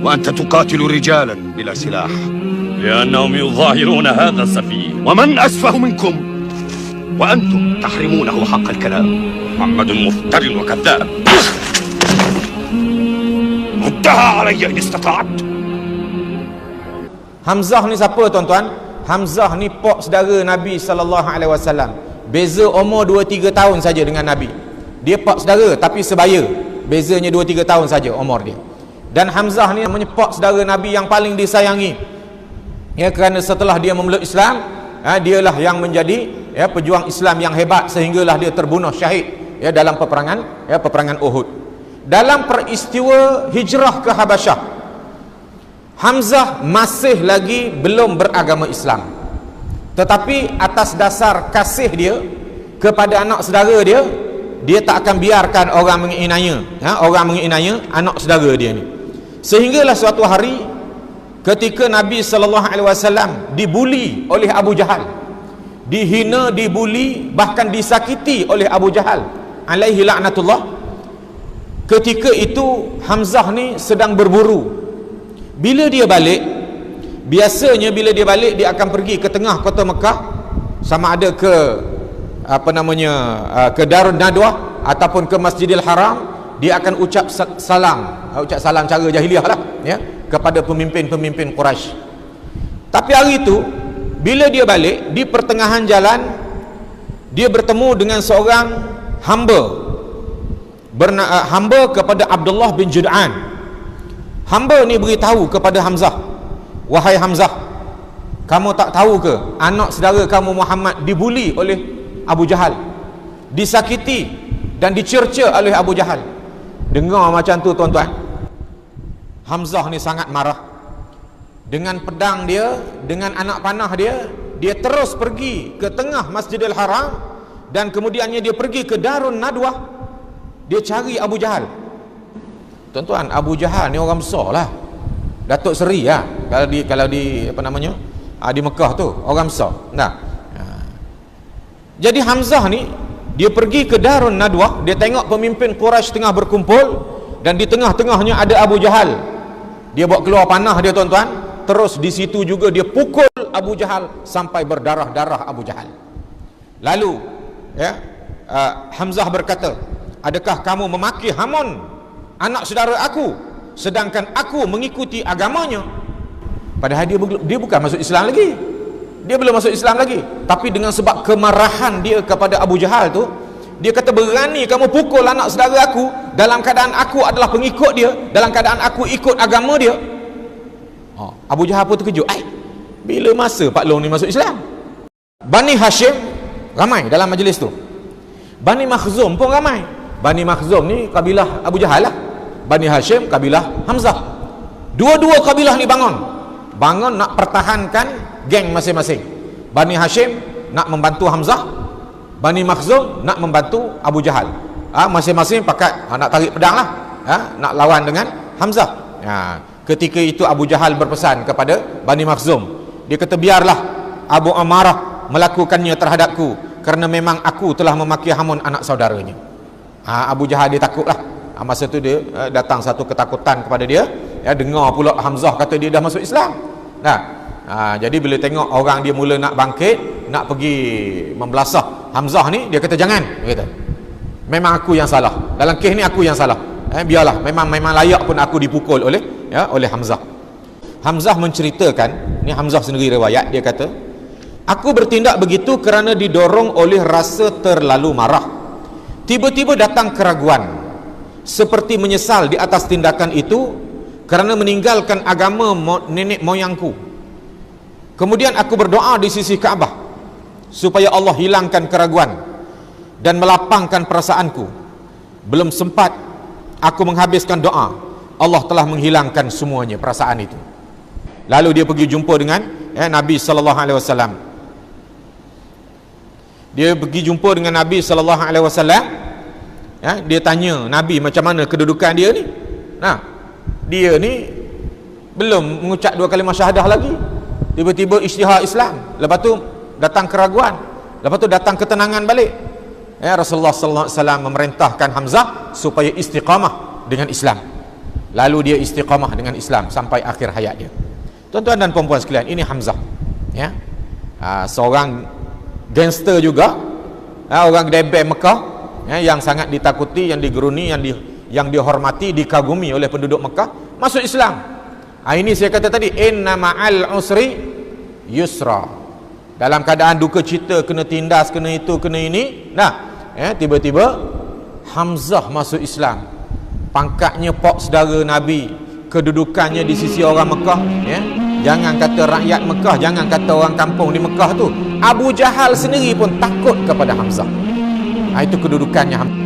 وأنت تقاتل رجالا بلا سلاح لأنهم يظاهرون هذا السفيه. ومن أسفه منكم وأنتم تحرمونه حق الكلام. محمد مفتر وكذاب. ردها علي إن استطعت. Hamzah ni siapa tuan-tuan? Hamzah ni pok saudara Nabi SAW. Beza umur 2-3 tahun saja dengan Nabi. Dia pok saudara tapi sebaya. Bezanya 2-3 tahun saja umur dia. Dan Hamzah ni namanya pok saudara Nabi yang paling disayangi. Ya, kerana setelah dia memeluk Islam, dialah yang menjadi pejuang Islam yang hebat sehinggalah dia terbunuh syahid dalam peperangan Uhud. Dalam peristiwa hijrah ke Habasyah, Hamzah masih lagi belum beragama Islam, tetapi atas dasar kasih dia kepada anak saudara dia, dia tak akan biarkan orang menginaya anak saudara dia ni. Sehinggalah suatu hari ketika Nabi SAW dibuli oleh Abu Jahal, dihina, dibuli, bahkan disakiti oleh Abu Jahal alaihi la'natullah. Ketika itu Hamzah ni sedang berburu. Bila dia balik, biasanya bila dia balik, dia akan pergi ke tengah kota Mekah, sama ada ke ke Darun Nadwah ataupun ke Masjidil Haram. Dia akan ucap salam cara jahiliah lah, kepada pemimpin-pemimpin Quraisy. Tapi hari itu bila dia balik, di pertengahan jalan dia bertemu dengan seorang hamba kepada Abdullah bin Jud'an. Hamba ni beritahu kepada Hamzah, wahai Hamzah, kamu tak tahu ke anak saudara kamu Muhammad dibuli oleh Abu Jahal, disakiti dan dicerca oleh Abu Jahal. Dengar macam tu tuan-tuan, Hamzah ni sangat marah. Dengan pedang dia, dengan anak panah dia, dia terus pergi ke tengah Masjidil Haram, dan kemudiannya dia pergi ke Darun Nadwah. Dia cari Abu Jahal. Tuan-tuan, Abu Jahal ni orang besar lah, Datuk Seri lah kalau di di Mekah tu, orang besar. Jadi Hamzah ni dia pergi ke Darun Nadwah, dia tengok pemimpin Quraisy tengah berkumpul, dan di tengah-tengahnya ada Abu Jahal. Dia bawa keluar panah dia tuan-tuan, terus di situ juga dia pukul Abu Jahal sampai berdarah-darah Abu Jahal. Lalu Hamzah berkata, adakah kamu memaki hamun anak saudara aku sedangkan aku mengikuti agamanya? Padahal dia bukan masuk Islam lagi, dia belum masuk Islam lagi, tapi dengan sebab kemarahan dia kepada Abu Jahal tu, dia kata, berani kamu pukul anak saudara aku dalam keadaan aku adalah pengikut dia, dalam keadaan aku ikut agama dia. Abu Jahal pun terkejut, bila masa Pak Long ni masuk Islam? Bani Hashim ramai dalam majlis tu, Bani Makhzum pun ramai. Bani Makhzum ni kabilah Abu Jahal lah, Bani Hashim kabilah Hamzah. Dua-dua kabilah ni bangun nak pertahankan geng masing-masing. Bani Hashim nak membantu Hamzah, Bani Makhzum nak membantu Abu Jahal. Masing-masing pakat nak tarik pedang lah, nak lawan dengan Hamzah. Ketika itu Abu Jahal berpesan kepada Bani Makhzum, dia kata, biarlah Abu Amarah melakukannya terhadapku, kerana memang aku telah memaki hamun anak saudaranya. Abu Jahal dia takut lah. Masa tu dia datang satu ketakutan kepada dia, dengar pula Hamzah kata dia dah masuk Islam. Jadi bila tengok orang dia mula nak bangkit, nak pergi membelasah Hamzah ni, dia kata, jangan, dia kata, memang aku yang salah dalam kes ni, aku yang salah. Biarlah, memang layak pun aku dipukul oleh Hamzah. Hamzah menceritakan, ni Hamzah sendiri riwayat, dia kata, aku bertindak begitu kerana didorong oleh rasa terlalu marah. Tiba-tiba datang keraguan, seperti menyesal di atas tindakan itu kerana meninggalkan agama nenek moyangku. Kemudian aku berdoa di sisi Kaabah supaya Allah hilangkan keraguan dan melapangkan perasaanku. Belum sempat aku menghabiskan doa, Allah telah menghilangkan semuanya perasaan itu. Lalu dia pergi jumpa dengan Nabi SAW. Dia pergi jumpa dengan Nabi SAW. Dia tanya Nabi macam mana kedudukan dia ni. Dia ni belum mengucap 2 kalimah syahadah lagi, tiba-tiba isytihar Islam, lepas tu datang keraguan, lepas tu datang ketenangan balik. Rasulullah SAW memerintahkan Hamzah supaya istiqamah dengan Islam. lalu dia istiqamah dengan Islam sampai akhir hayat dia. Tuan-tuan dan puan-puan sekalian, ini Hamzah, ya, seorang gangster juga, orang debel Mekah, ya, yang sangat ditakuti, yang digeruni, yang dihormati, dikagumi oleh penduduk Mekah, masuk Islam. Ini saya kata tadi, inna ma'al usri yusra. Dalam keadaan duka cita, kena tindas, kena itu, kena ini, tiba-tiba Hamzah masuk Islam. Pangkatnya pak saudara Nabi, kedudukannya di sisi orang Mekah, ya. Jangan kata rakyat Mekah, jangan kata orang kampung di Mekah tu, Abu Jahal sendiri pun takut kepada Hamzah. Itu kedudukannya Hamzah.